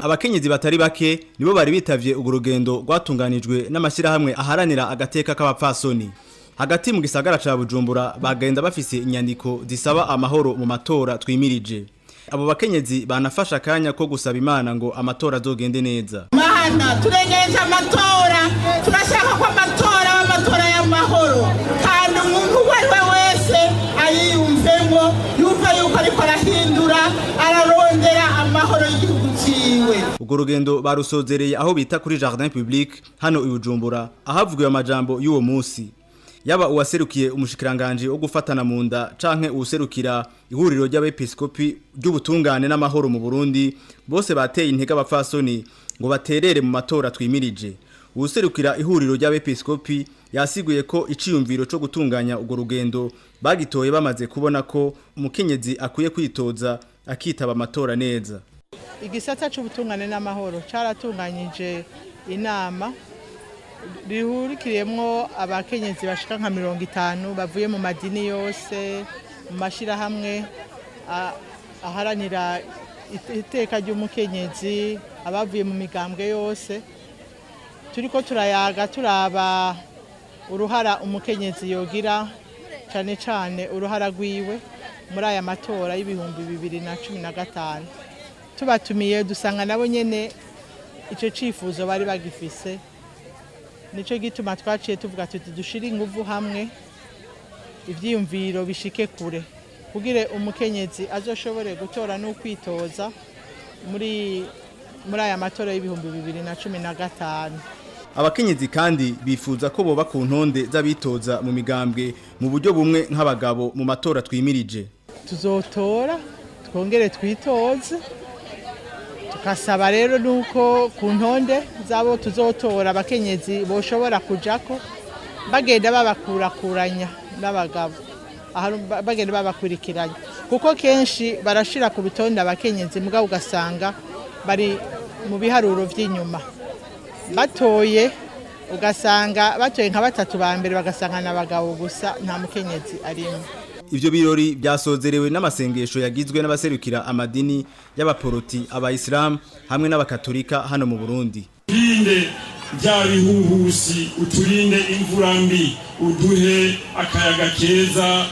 abakenyezi batari bake nibo bari bitavye urwo rugendo rwatunganijwe n'amashyirahamwe aharanira agateka k'abapfasoni. Hagati mu gisagara ca Bujumbura bagenda bafise inyandiko zisaba amahoro mu matora twimirije. Abo bakenyezi banafasha kanya ko gusaba Imana ngo amatora azogende neza. Mana turegeje amatora, turashaka ko amatora y'amahoro kandi umuntu wese wese ayiyumvemo yuko ariko arahindura ararondera amahoro y'igihugu ciwe. Urwo rugendo barusozereye aho bita kuri Jardin Public hano i Bujumbura ahavugiwe amajambo y'uwo musi. Yaba uwaserukiye umushikiranganje wo gufatana mu nda canke userukira ihuriro ry'abepiskopi ry'ubutungane n'amahoro mu Burundi bose bateye intege abapfasoni ngo baterere mu matora twimirije. Userukira ihuriro ry'abepiskopi yasiguye ko iciyumviro cyo gutunganya urwo rugendo bagitoye bamaze kubona ko umukenyezi akwiye kwitoza akitaba amatora neza. Igisata c'ubutungane n'amahoro caratunganyije inama rihurikiriyemwo abakenyezi bashika nka 50 bavuye mu madini yose mu mashirahamwe aharanira iteka ry'umukenyezi abavuye mu migambwe yose. Turiko turayaga turaba uruhara umukenyezi yogira cane cane uruhara rwiwe muri aya matora y'ibihumbi 2015. Tubatumiye dusanga nabo nyene ico cifuzo bari bagifise. Nico gituma twaciye tuvuga tuti dushira inguvu hamwe ivyiyumviro bishike kure kugire umukenyezi azoshobore gutora no kwitoza muri aya matora y'ibihumbi 2015. Abakenyezi kandi bifuza ko boba ku ntonde z'abitoza mu migambwe mu buryo bumwe nk'abagabo mu matora twimirije. Tuzotora twongere twitoze tukasaba rero nuko ku ntonde zabo tuzotora abakenyezi boshobora kujako bagenda babakurakuranya n'abagabo bagenda babakurikiranya kuko kenshi barashira ku bitonde abakenyezi mugabo ugasanga bari mu biharuro vy'inyuma batoye ugasanga batoye nka 3 ba mbere bagasanga n'abagabo gusa nta mukenyezi arimo. Ivyo birori byasozerewe n'amasengesho yagizwe n'abaserukira amadini y'abaporoti abayisilamu hamwe n'abakatolika hano mu Burundi. Turinde bya bihuhusi, uturinde imvura mbi, uduhe akayaga keza,